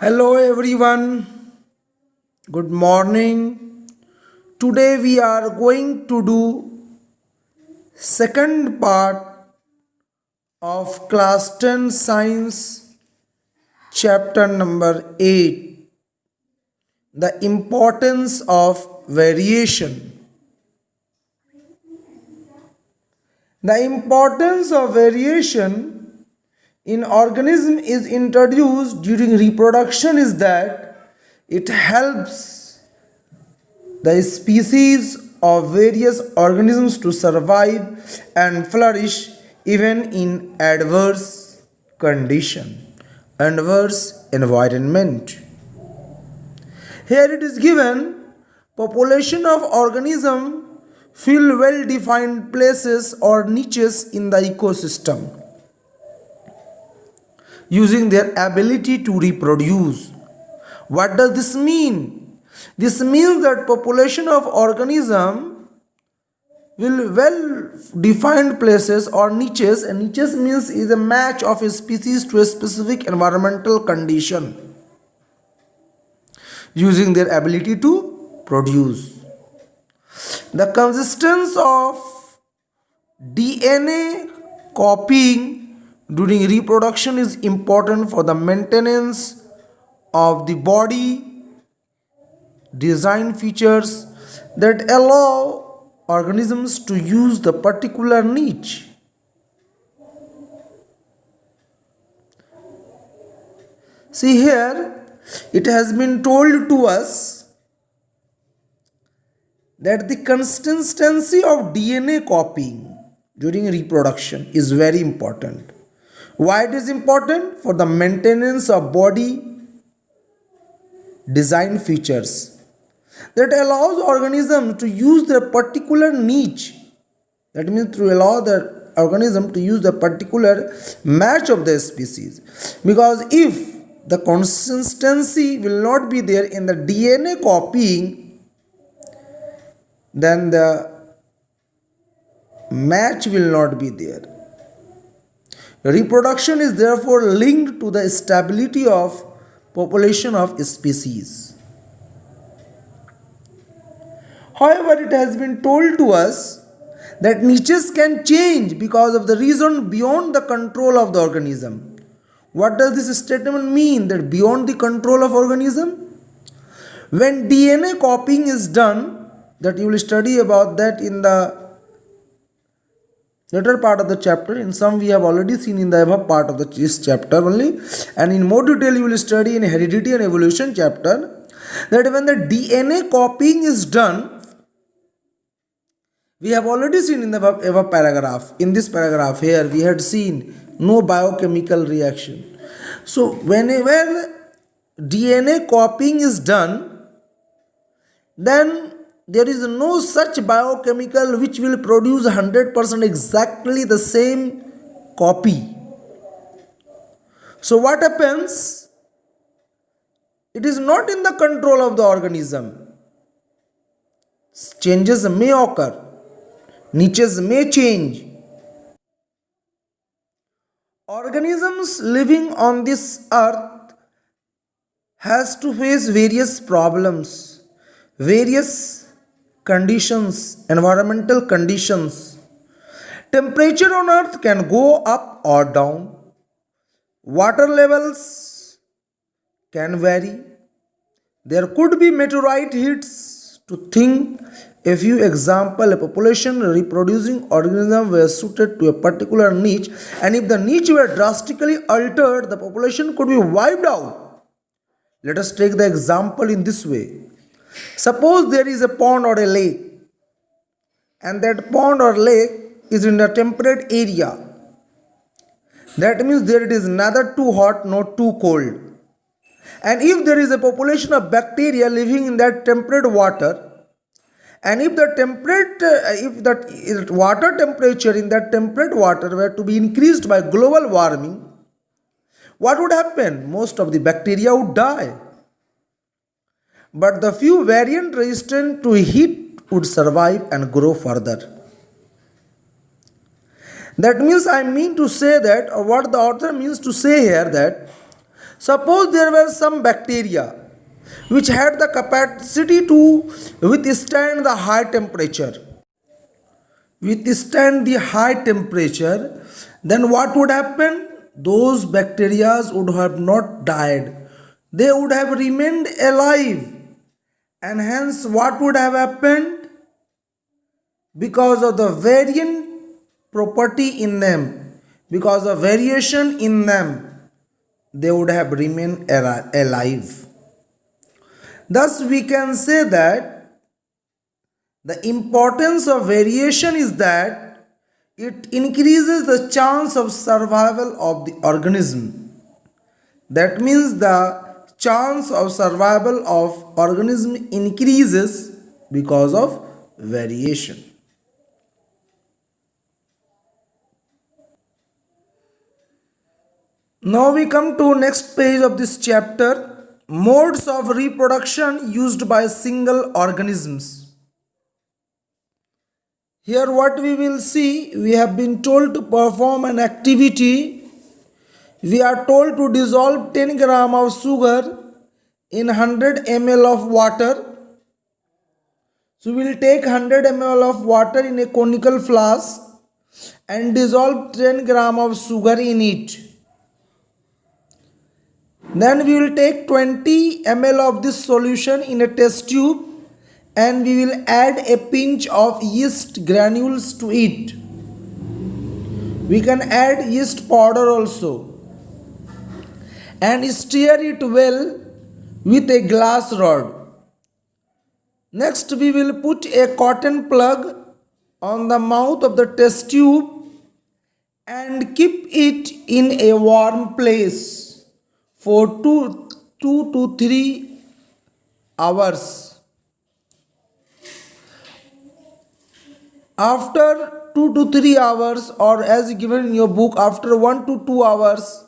Hello everyone, good morning. Today we are going to do second part of class 10 science chapter number 8, the importance of variation. The importance of variation in organism is introduced during reproduction is that it helps the species of various organisms to survive and flourish even in adverse environment. Here it is given population of organism fill well defined places or niches in the ecosystem using their ability to reproduce. What does this mean? This means that population of organism will well defined places or niches, and niches means is a match of a species to a specific environmental condition using their ability to produce. The consistence of DNA copying during reproduction is important for the maintenance of the body design features that allow organisms to use the particular niche. See here, it has been told to us that the consistency of DNA copying during reproduction is very important. Why it is important? For the maintenance of body design features that allows organism to use their particular niche. That means to allow the organism to use the particular match of the species. Because if the consistency will not be there in the DNA copying, then the match will not be there. Reproduction is therefore linked to the stability of population of species. However, it has been told to us that niches can change because of the reason beyond the control of the organism. What does this statement mean? That beyond the control of organism? When DNA copying is done, that you will study about that in the later part of the chapter. In some we have already seen in the above part of this chapter only, and in more detail you will study in heredity and evolution chapter, that when the DNA copying is done, we have already seen in the above paragraph. In this paragraph here we had seen no biochemical reaction. So whenever DNA copying is done, then there is no such biochemical which will produce 100% exactly the same copy. So what happens? It is not in the control of the organism. Changes may occur. Niches may change. Organisms living on this earth has to face various problems, various conditions, environmental conditions. Temperature on earth can go up or down. Water levels can vary. There could be meteorite hits. To think a few example, a population reproducing organism were suited to a particular niche, and if the niche were drastically altered, the population could be wiped out. Let us take the example in this way. Suppose there is a pond or a lake, and that pond or lake is in a temperate area. That means there it is neither too hot nor too cold. And if there is a population of bacteria living in that temperate water, and if the water temperature in that temperate water were to be increased by global warming, what would happen? Most of the bacteria would die. But the few variant resistant to heat would survive and grow further. That means I mean to say that, or what the author means to say here, that Suppose there were some bacteria which had the capacity to withstand the high temperature. Withstand the high temperature, then what would happen? Those bacteria would have not died. They would have remained alive. And hence, what would have happened? Because of the variant property in them, because of variation in them, they would have remained alive. Thus, we can say that the importance of variation is that it increases the chance of survival of the organism. That means the chance of survival of organism increases because of variation. Now we come to next page of this chapter, modes of reproduction used by single organisms. Here what we will see, we have been told to perform an activity. We are told to dissolve 10 gram of sugar in 100 ml of water. So we will take 100 ml of water in a conical flask and dissolve 10 gram of sugar in it. Then we will take 20 ml of this solution in a test tube and we will add a pinch of yeast granules to it. We can add yeast powder also and stir it well with a glass rod. Next we will put a cotton plug on the mouth of the test tube and keep it in a warm place for 2 to 3 hours. After 2 to 3 hours, or as given in your book, after 1 to 2 hours,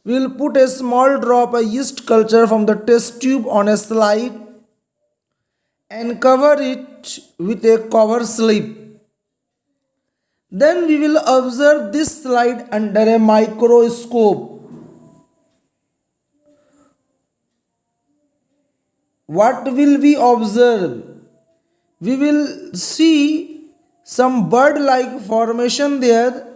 we will put a small drop of yeast culture from the test tube on a slide and cover it with a cover slip. Then we will observe this slide under a microscope. What will we observe? We will see some bird-like formation there.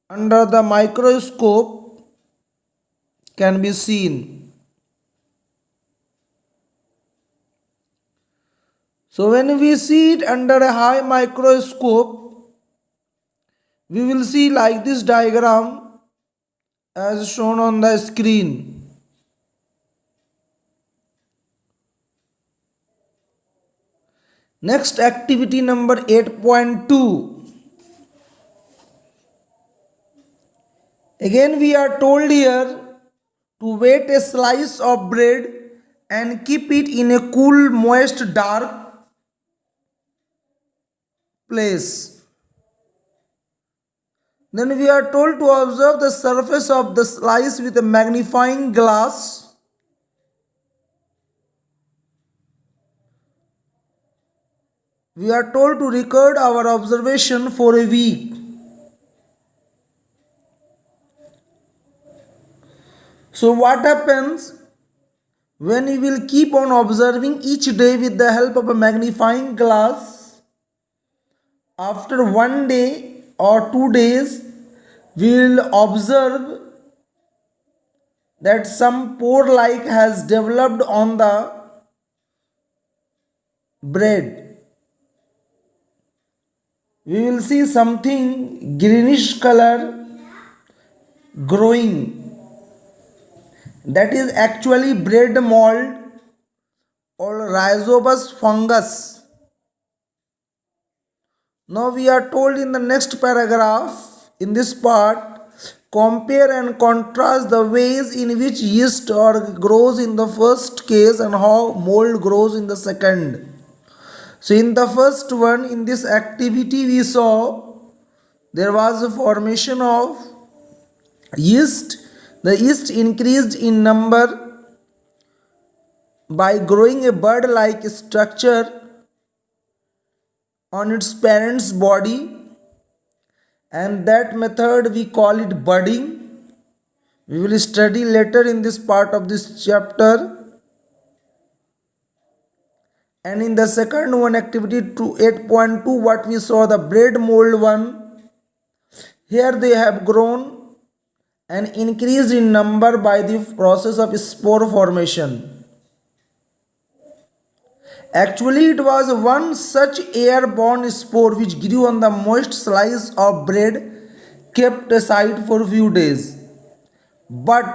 Under the microscope can be seen. So when we see it under a high microscope, we will see like this diagram as shown on the screen. Next, activity number 8.2. Again we are told here to wet a slice of bread and keep it in a cool, moist, dark place. Then we are told to observe the surface of the slice with a magnifying glass. We are told to record our observation for a week. So what happens when we will keep on observing each day with the help of a magnifying glass? After 1 day or 2 days, we will observe that some pore-like has developed on the bread. We will see something greenish color growing. That is actually bread mold or rhizobus fungus. Now we are told in the next paragraph, in this part, compare and contrast the ways in which yeast grows in the first case and how mold grows in the second. So in the first one, in this activity we saw there was a formation of yeast. The yeast increased in number by growing a bird-like structure on its parent's body, and that method we call it budding. We will study later in this part of this chapter. And in the second one, activity 8.2, what we saw, the bread mold one. Here they have grown and increased in number by the process of spore formation. Actually, it was one such airborne spore which grew on the moist slice of bread kept aside for a few days. But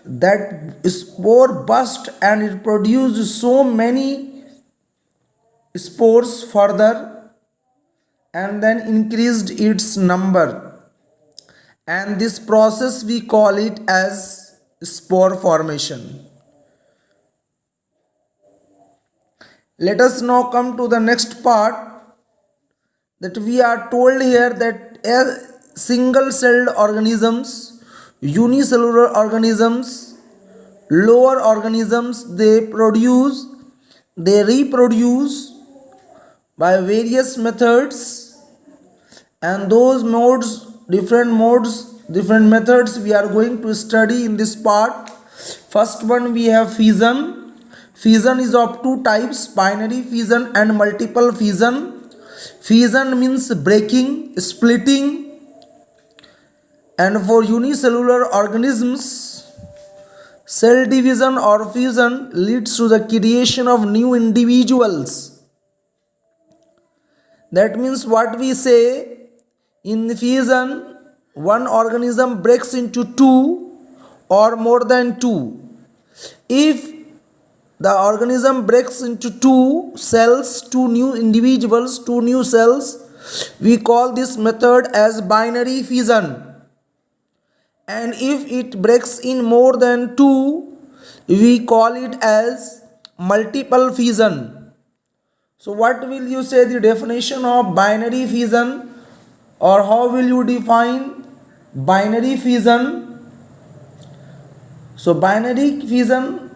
that spore burst and it produced so many spores further and then increased its number. And this process we call it as spore formation. Let us now come to the next part, that we are told here that single celled organisms, unicellular organisms, lower organisms, they reproduce by various methods, and those different methods we are going to study in this part. First one, we have fission. Fission is of two types, binary fission and multiple fission. Fission means breaking, splitting, and for unicellular organisms, cell division or fusion leads to the creation of new individuals. That means what we say, in fission, one organism breaks into two or more than two. If the organism breaks into two cells, two new individuals, two new cells, we call this method as binary fission. And if it breaks in more than two, we call it as multiple fission. So what will you say the definition of binary fission, or how will you define binary fission? So binary fission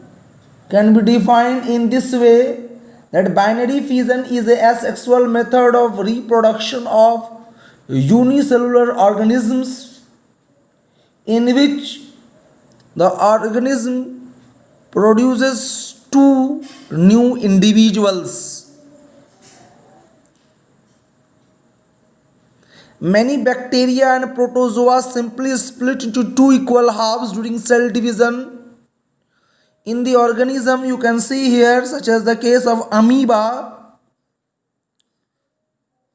can be defined in this way, that binary fission is a asexual method of reproduction of unicellular organisms in which the organism produces two new individuals. Many bacteria and protozoa simply split into two equal halves during cell division. In the organism, you can see here, such as the case of amoeba,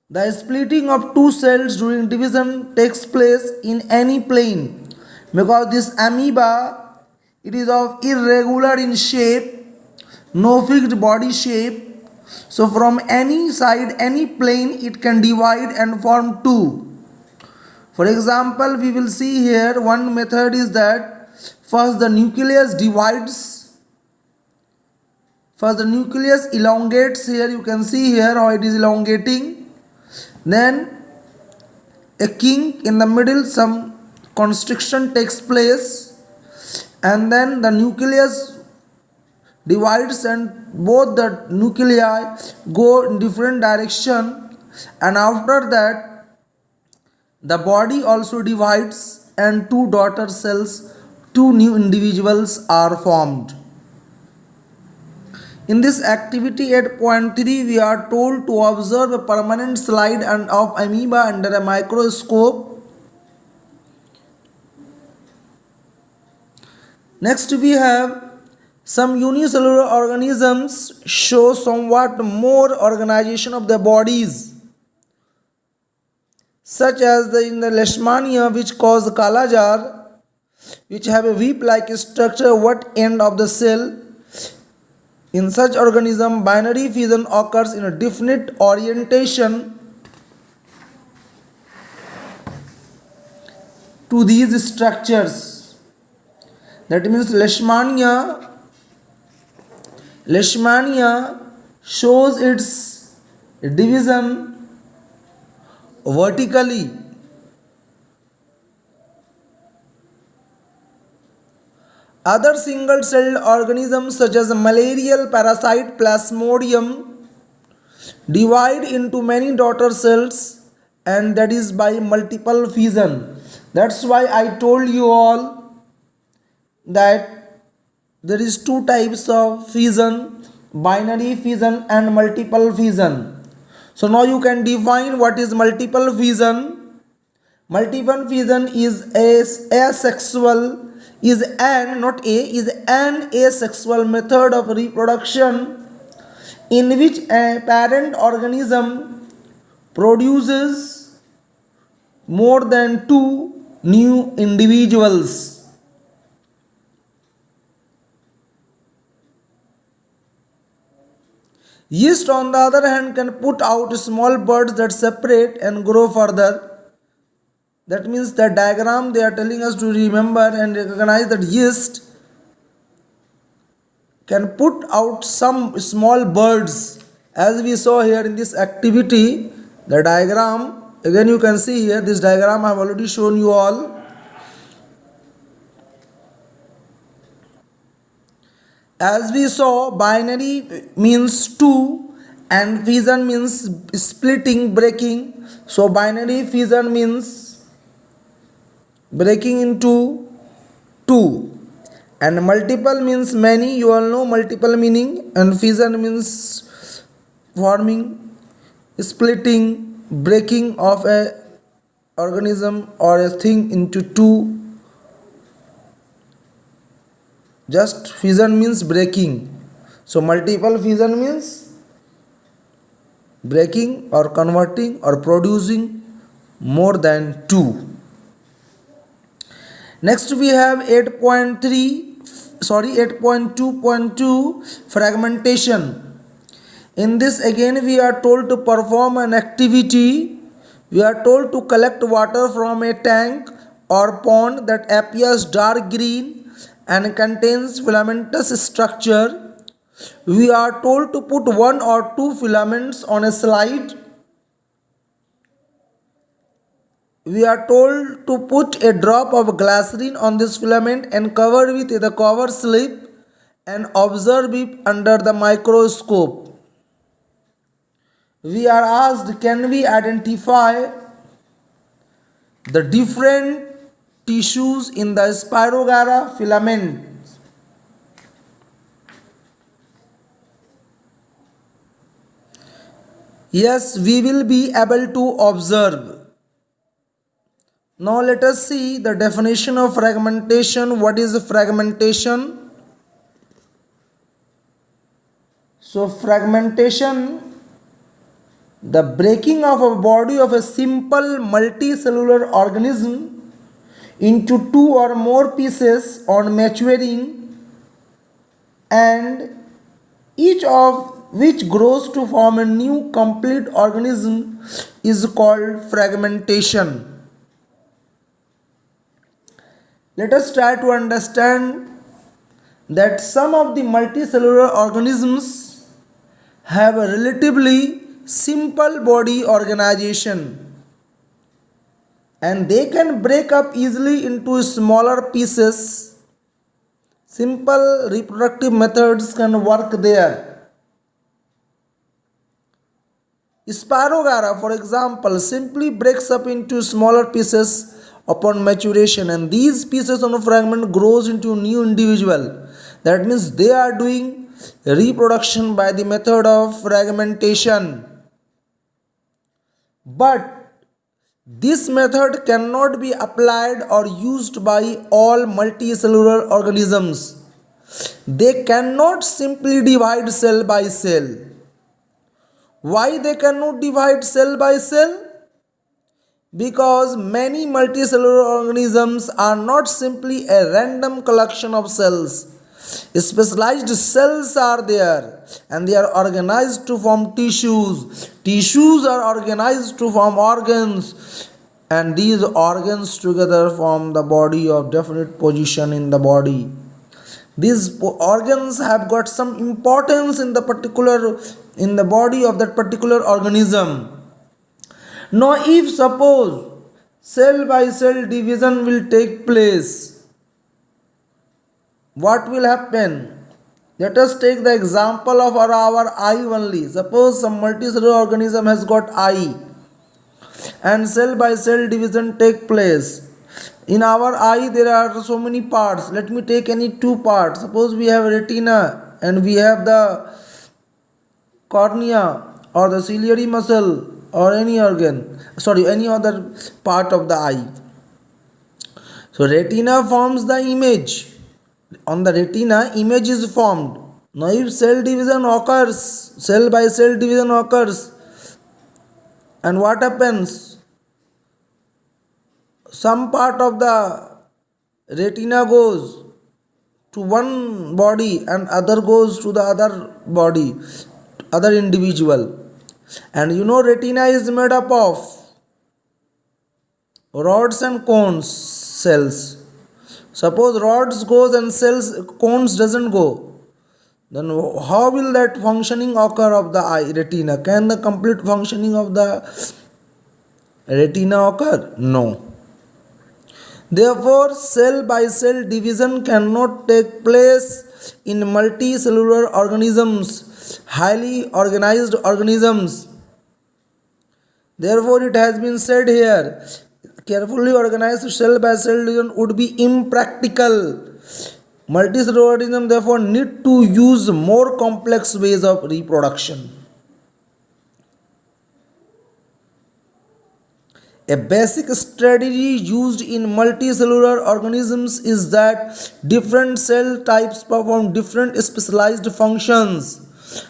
the splitting of two cells during division takes place in any plane, because this amoeba, it is of irregular in shape, no fixed body shape. So from any side, any plane, it can divide and form two. For example, we will see here one method is that first the nucleus divides. First the nucleus elongates, here you can see here how it is elongating. Then a kink in the middle, some constriction takes place, and then the nucleus divides and both the nuclei go in different direction, and after that the body also divides and two daughter cells, two new individuals are formed. In this activity 8.3, we are told to observe a permanent slide of amoeba under a microscope. Next, we have some unicellular organisms show somewhat more organization of their bodies, such as in the leishmania, which cause kala jar, which have a whip-like structure at end of the cell. In such organism, binary fission occurs in a definite orientation to these structures. That means leishmania shows its division vertically. Other single-celled organisms such as malarial parasite Plasmodium divide into many daughter cells and that is by multiple fission. That's why I told you all that there is two types of fission: binary fission and multiple fission. So now you can define what is multiple fission. Multiple fission is asexual, is an, not a, is an asexual method of reproduction in which a parent organism produces more than two new individuals. Yeast, on the other hand, can put out small buds that separate and grow further. That means the diagram they are telling us to remember and recognize that yeast can put out some small buds, as we saw here in this activity. The diagram, again you can see here, this diagram I have already shown you all. As we saw, binary means two and fission means splitting, breaking. So binary fission means breaking into two, and multiple means many. You all know multiple meaning, and fission means forming, splitting, breaking of a organism or a thing into two. Just fission means breaking. So multiple fission means breaking or converting or producing more than two. Next we have 8.2.2 fragmentation. In this again we are told to perform an activity. We are told to collect water from a tank or pond that appears dark green and contains filamentous structure. We are told to put one or two filaments on a slide. We are told to put a drop of glycerin on this filament and cover with the cover slip and observe it under the microscope. We are asked, can we identify the different tissues in the Spirogyra filament? Yes, we will be able to observe. Now let us see the definition of fragmentation. What is fragmentation? So fragmentation, the breaking of a body of a simple multicellular organism into two or more pieces on maturing, and each of which grows to form a new complete organism, is called fragmentation. Let us try to understand that some of the multicellular organisms have a relatively simple body organization, and they can break up easily into smaller pieces. Simple reproductive methods can work there. Spirogyra, for example, simply breaks up into smaller pieces upon maturation, and these pieces on a fragment grows into a new individual. That means they are doing reproduction by the method of fragmentation. But this method cannot be applied or used by all multicellular organisms. They cannot simply divide cell by cell. Why they cannot divide cell by cell? Because many multicellular organisms are not simply a random collection of cells. Specialized cells are there, and they are organized to form tissues. Tissues are organized to form organs, and these organs together form the body of definite position in the body. These organs have got some importance in the body of that particular organism. Now if suppose cell by cell division will take place, what will happen? Let us take the example of our eye only. Suppose some multicellular organism has got eye. and cell by cell division take place. In our eye there are so many parts. Let me take any two parts. Suppose we have retina and we have the cornea or the ciliary muscle or any organ, sorry, any other part of the eye. So retina forms the image. On the retina, image is formed. Now if cell division occurs, cell by cell division occurs, and what happens? Some part of the retina goes to one body and other goes to the other body, other individual. And you know retina is made up of rods and cones cells. Suppose rods goes and cells cones doesn't go, then how will that functioning occur of the eye retina? Can the complete functioning of the retina occur? No. Therefore, cell by cell division cannot take place in multicellular organisms, highly organized organisms. Therefore, it has been said here, carefully organized cell by cell division would be impractical. Multicellular organisms therefore need to use more complex ways of reproduction. A basic strategy used in multicellular organisms is that different cell types perform different specialized functions,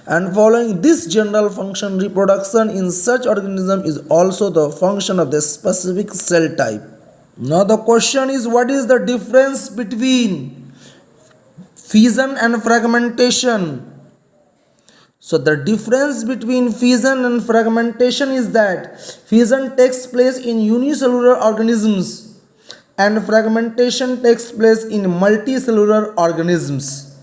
and following this general function, reproduction in such organism is also the function of the specific cell type. Now the question is, what is the difference between fission and fragmentation? So the difference between fission and fragmentation is that fission takes place in unicellular organisms and fragmentation takes place in multicellular organisms.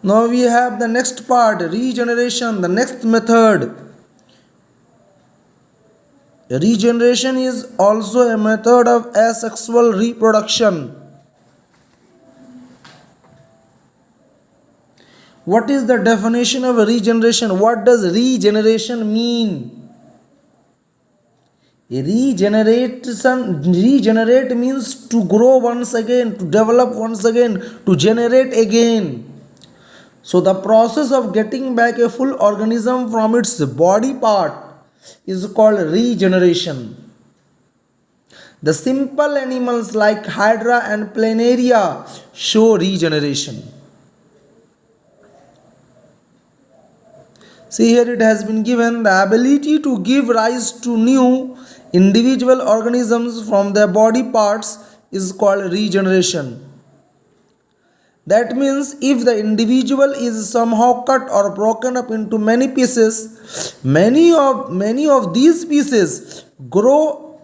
Now we have the next part, regeneration, the next method. Regeneration is also a method of asexual reproduction. What is the definition of regeneration? What does regeneration mean? Regenerate means to grow once again, to develop once again, to generate again. So the process of getting back a full organism from its body part is called regeneration. The simple animals like Hydra and Planaria show regeneration. See here it has been given, the ability to give rise to new individual organisms from their body parts is called regeneration. That means if the individual is somehow cut or broken up into many pieces, many of these pieces grow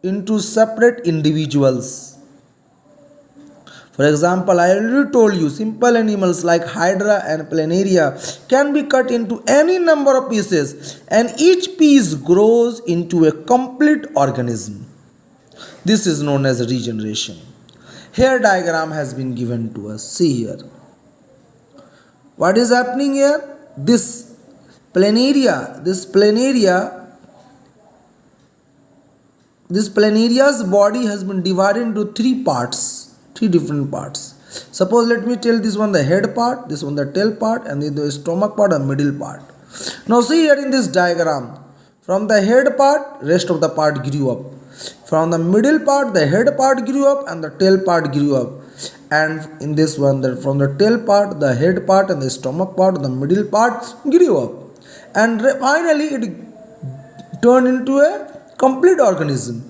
into separate individuals. For example, I already told you, simple animals like Hydra and Planaria can be cut into any number of pieces and each piece grows into a complete organism. This is known as regeneration. Here diagram has been given to us. See here. What is happening here? This Planaria's body has been divided into three different parts. Suppose let me tell this one the head part, this one the tail part, and then the stomach part and middle part. Now see here in this diagram, from the head part, rest of the part grew up. From the middle part, the head part grew up and the tail part grew up. And in this one, from the tail part, the head part and the stomach part, the middle part grew up. And finally it turned into a complete organism.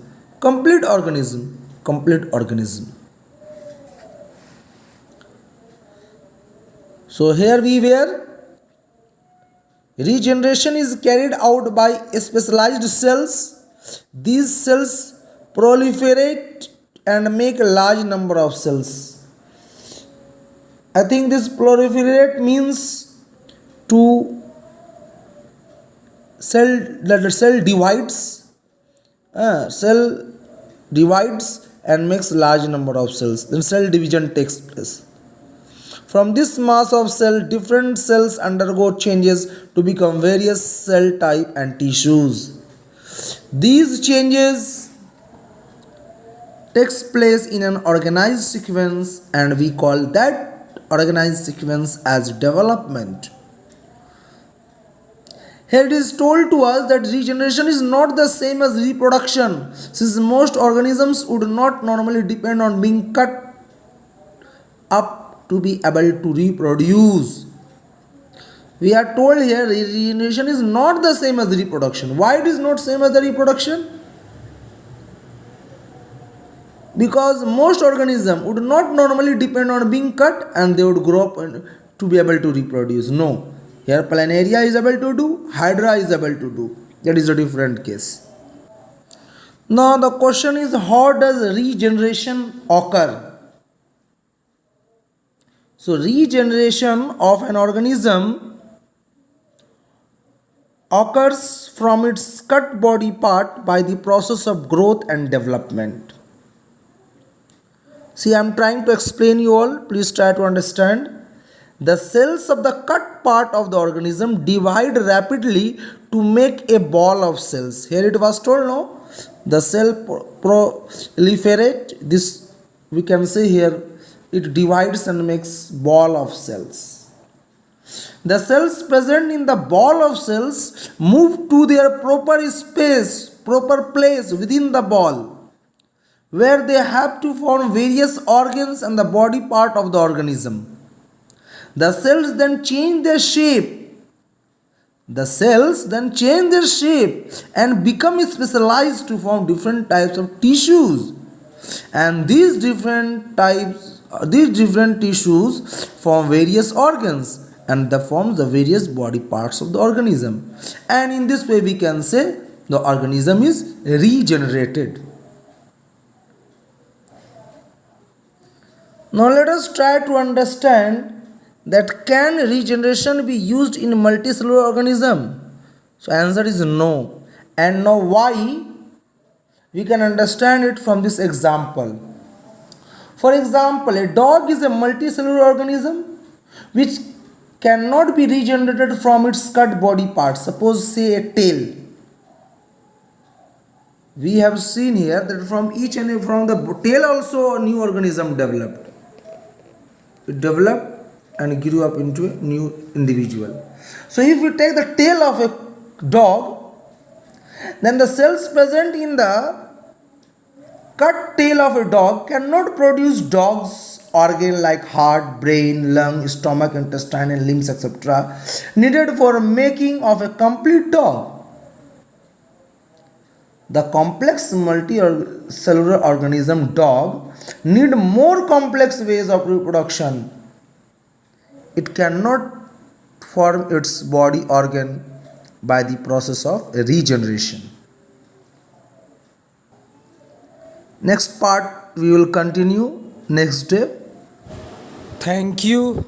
So here we were. Regeneration is carried out by specialized cells. These cells proliferate and make a large number of cells. I think this proliferate means to the cell divides. Cell divides and makes large number of cells. Then cell division takes place. From this mass of cell, different cells undergo changes to become various cell type and tissues. These changes takes place in an organized sequence, and we call that organized sequence as development. Here it is told to us that regeneration is not the same as reproduction, since most organisms would not normally depend on being cut up to be able to reproduce. We are told here regeneration is not the same as reproduction. Why it is not same as the reproduction? Because most organisms would not normally depend on being cut and they would grow up to be able to reproduce. No. Here planaria is able to do, hydra is able to do. That is a different case. Now the question is, how does regeneration occur? So regeneration of an organism occurs from its cut body part by the process of growth and development. See, I am trying to explain you all. Please try to understand. The cells of the cut part of the organism divide rapidly to make a ball of cells. Here it was told, no? The cell proliferate. This we can say here, it divides and makes ball of cells. The cells present in the ball of cells move to their proper space, proper place within the ball, where they have to form various organs and the body part of the organism. The cells then change their shape. And become specialized to form different types of tissues. And these different tissues form various organs and that forms the various body parts of the organism. And in this way we can say the organism is regenerated. Now let us try to understand that can regeneration be used in multicellular organism? So answer is no. And now why? We can understand it from this example. For example, a dog is a multicellular organism which cannot be regenerated from its cut body parts. Suppose say a tail. We have seen here that from the tail also a new organism developed. It developed and grew up into a new individual. So if we take the tail of a dog, then the cells present in the cut tail of a dog cannot produce dog's organ like heart, brain, lung, stomach, intestine and limbs, etc. needed for making of a complete dog. The complex multicellular organism dog need more complex ways of reproduction. It cannot form its body organ by the process of regeneration. Next part we will continue next day. Thank you.